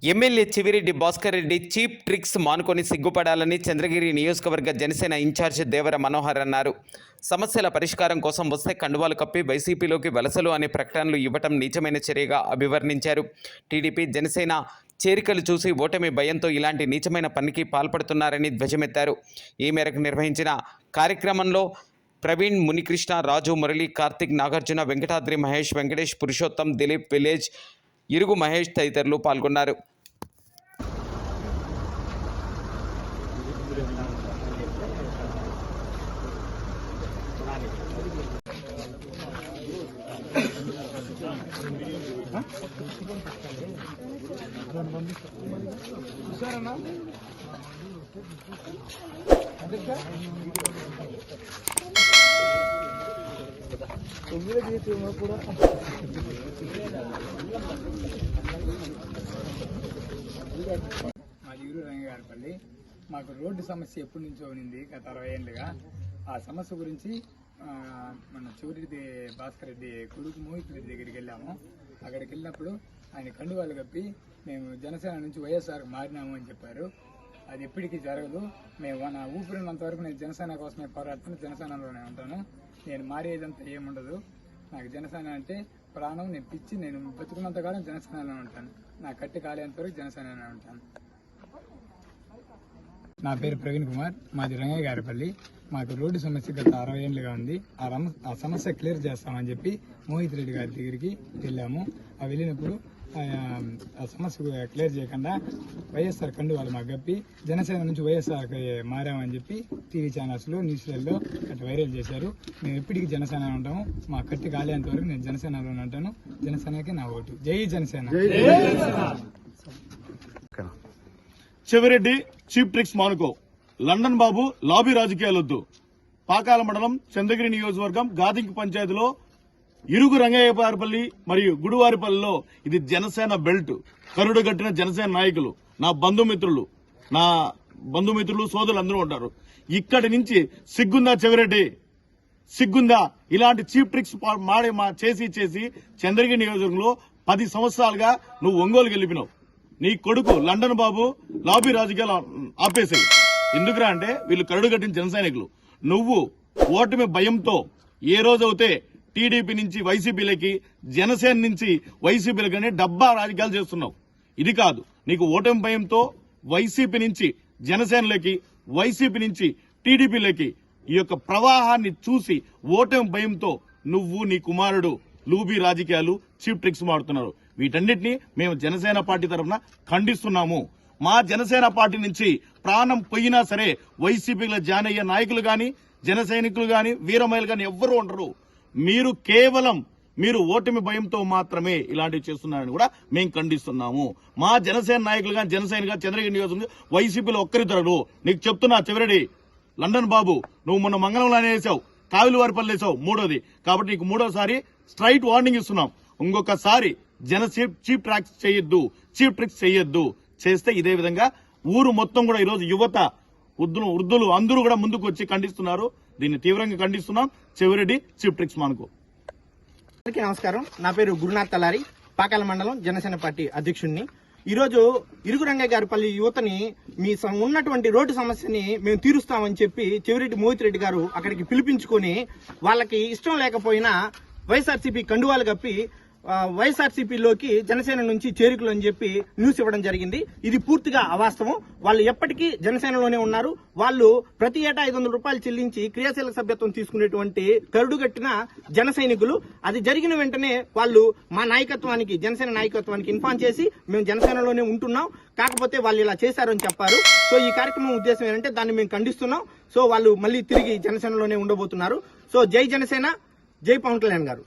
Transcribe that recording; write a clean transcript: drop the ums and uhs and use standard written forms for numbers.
MLA Chevireddy Bhaskar Reddy cheap tricks మానుకొని సిగ్గుపడాలని చంద్రగిరి నియోజకవర్గ Janasena incharge దేవర మనోహర్ అన్నారు. సమస్యల పరిష్కారం కోసం వస్తే కండువాలు కప్పి వైసీపీలోకి వలసలు అనే ప్రకటనలు ఇవ్వటం నీచమైన చర్యగా అభివర్ణించారు. టీడీపీ జనసేన చేరికలు చూసి ఓటమి భయంతో ఇలాంటి నీచమైన పనికి పాల్పడుతున్నారని ధ్వజమెత్తారు. ఈ మేరకు నిర్వహించిన కార్యక్రమంలో ప్రవీణ్, మునికృష్ణ, రాజు, మురళి, కార్తిక్, నాగార్జున, వెంకటాద్రి, మహేష్, వెంకటేష్, పురుషోత్తం, దిలీప్, విలేజ్, ఇరుగు మహేష్ తదితరులు పాల్గొన్నారు. మాది ఊరు రంగగారిపల్లి. మాకు రోడ్డు సమస్య ఎప్పటి నుంచో ఉంది, గత 60 ఏళ్ళుగా. ఆ సమస్య గురించి మన చెవిరెడ్డి భాస్కర్ రెడ్డి కొడుకు మోహిత్ రెడ్డి దగ్గరికి వెళ్ళాము. అక్కడికి వెళ్ళినప్పుడు ఆయన కండువాలు కప్పి మేము జనసేన నుంచి వైఎస్ఆర్ మారినాము అని చెప్పారు. అది ఎప్పటికీ జరగదు. మేము నా ఊపిరినంత వరకు నేను జనసేన కోసమే పోరాడుతున్నా, జనసేనలోనే ఉంటాను. నేను మారేదంతా ఏముండదు. నాకు జనసేన అంటే ప్రాణం. నేను పిచ్చి, నేను బతుకున్నంత కాలం జనసేనలో ఉంటాను. నా కట్టి కాలేంత వరకు జనసేనలో ఉంటాను. నా పేరు ప్రవీణ్ కుమార్, మాది రంగగారిపల్లి. మాకు రోడ్డు సమస్య గత 60 ఏళ్ళుగా ఉంది. ఆ సమస్య క్లియర్ చేస్తామని చెప్పి మోహిత్ రెడ్డి గారి దగ్గరికి వెళ్ళాము. వెళ్ళినప్పుడు ఆ సమస్య క్లియర్ చేయకుండా వైఎస్ఆర్ కండువాలు మాకు గప్పి జనసేన నుంచి వైఎస్ఆర్కి మారామని చెప్పి టీవీ ఛానల్స్లో, న్యూస్లలో అట్లా వైరల్ చేశారు. మేము ఎప్పటికీ జనసేన ఉంటాము. మా కట్టి కాలేంత వరకు నేను జనసేనలోనే ఉంటాను. జనసేనకి నా ఓటు. జై జనసేన. చెవిరెడ్డి చీప్ ట్రిక్స్ మానుకో. లండన్ బాబు లాబీ రాజకీయాలొద్దు. పాకాల మండలం చంద్రగిరి నియోజకవర్గం గాదింకి పంచాయతీలో ఇరుగు రంగయ్యపారిపల్లి మరియు గుడివారిపల్లిలో ఇది జనసేన బెల్ట్. కరుడు కట్టిన జనసేన నాయకులు, నా బంధుమిత్రులు సోదరులు అందరూ ఉంటారు. ఇక్కడి నుంచి సిగ్గుందా చెవిరెడ్డి? సిగ్గుందా? ఇలాంటి చీప్ ట్రిక్స్ చేసి చంద్రగిరి నియోజకవర్గంలో 10 సంవత్సరాలుగా నువ్వు ఒంగోలు గెలిపినావు. నీ కొడుకు లండన్ బాబు లాబీ రాజకీయాలు ఆపేసాయి. ఎందుకురా అంటే వీళ్ళు కరుడు కట్టిన జన సైనికులు. నువ్వు ఓటమి భయంతో ఏ రోజైతే టీడీపీ నుంచి వైసీపీలకి, జనసేన నుంచి వైసీపీలకి డబ్బా రాజకీయాలు చేస్తున్నావు. ఇది కాదు. నీకు ఓటమి భయంతో వైసీపీ నుంచి జనసేనలకి, వైసీపీ నుంచి టీడీపీలకి ఈ యొక్క ప్రవాహాన్ని చూసి ఓటమి భయంతో నువ్వు, నీ కుమారుడు లూబీ రాజకీయాలు, చీప్ ట్రిక్స్ మాడుతున్నారు. వీటన్నిటిని మేము జనసేన పార్టీ తరఫున ఖండిస్తున్నాము. మా జనసేన పార్టీ నుంచి ప్రాణం పోయినా సరే వైసీపీలో జాయిన్ అయ్యే నాయకులు గాని, జన సైనికులు గాని, వీరమహిళలు గాని ఎవ్వరూ ఉండరు. మీరు కేవలం ఓటమి భయంతో మాత్రమే ఇలాంటివి చేస్తున్నారని కూడా మేము ఖండిస్తున్నాము. మా జనసేన నాయకులు గాని, జనసేన చంద్రగిరి నియోజకవర్గం వైసీపీలో ఒక్కరిద్దరు. నీకు చెప్తున్నా చెవిరెడ్డి, లండన్ బాబు నువ్వు మొన్న మంగళంలోనే వేసావు, కావిలివారిపల్లి వేసావు, మూడోది. కాబట్టి నీకు మూడోసారి స్ట్రైట్ వార్నింగ్ ఇస్తున్నాం. ఇంకొకసారి చీప్ ట్రిక్స్ చేయొద్దు. చేస్తే ఇదే విధంగా ఊరు మొత్తం కూడా ఈరోజు యువత, వృద్ధులు అందరూ కూడా ముందుకు వచ్చి ఖండిస్తున్నారు. దీన్ని తీవ్రంగా ఖండిస్తున్నాం. చెవిరెడ్డి చీప్ ట్రిక్స్ మానుకో. నమస్కారం. నా పేరు గురునాథ్ తలారి, పాకాల మండలం జనసేన పార్టీ అధ్యక్షుడిని. ఈరోజు ఇరుగు రంగగారిపల్లి యువతని మీ ఉన్నటువంటి రోడ్డు సమస్యని మేము తీరుస్తామని చెప్పి చెవిరెడ్డి మోహిత్ రెడ్డి గారు అక్కడికి పిలిపించుకొని వాళ్ళకి ఇష్టం లేకపోయినా వైఎస్ఆర్సీపీ కండువాలు కప్పి వైఎస్ఆర్సీపీలోకి జనసేన నుంచి చేరికలు అని చెప్పి న్యూస్ ఇవ్వడం జరిగింది. ఇది పూర్తిగా అవాస్తవం. వాళ్ళు ఎప్పటికీ జనసేనలోనే ఉన్నారు. వాళ్ళు ప్రతి ఏటా 500 రూపాయలు చెల్లించి క్రియాశీలక సభ్యత్వం తీసుకునేటువంటి కరుడుగట్టిన జన సైనికులు. అది జరిగిన వెంటనే వాళ్ళు మా నాయకత్వానికి, జనసేన నాయకత్వానికి ఇన్ఫార్మ్ చేసి మేము జనసేనలోనే ఉంటున్నాం, కాకపోతే వాళ్ళు ఇలా చేశారని చెప్పారు. సో ఈ కార్యక్రమం ఉద్దేశం ఏంటంటే దాన్ని మేము ఖండిస్తున్నాం. సో వాళ్ళు మళ్ళీ తిరిగి జనసేనలోనే ఉండబోతున్నారు. సో జై జనసేన, జై పవన్ కళ్యాణ్ గారు.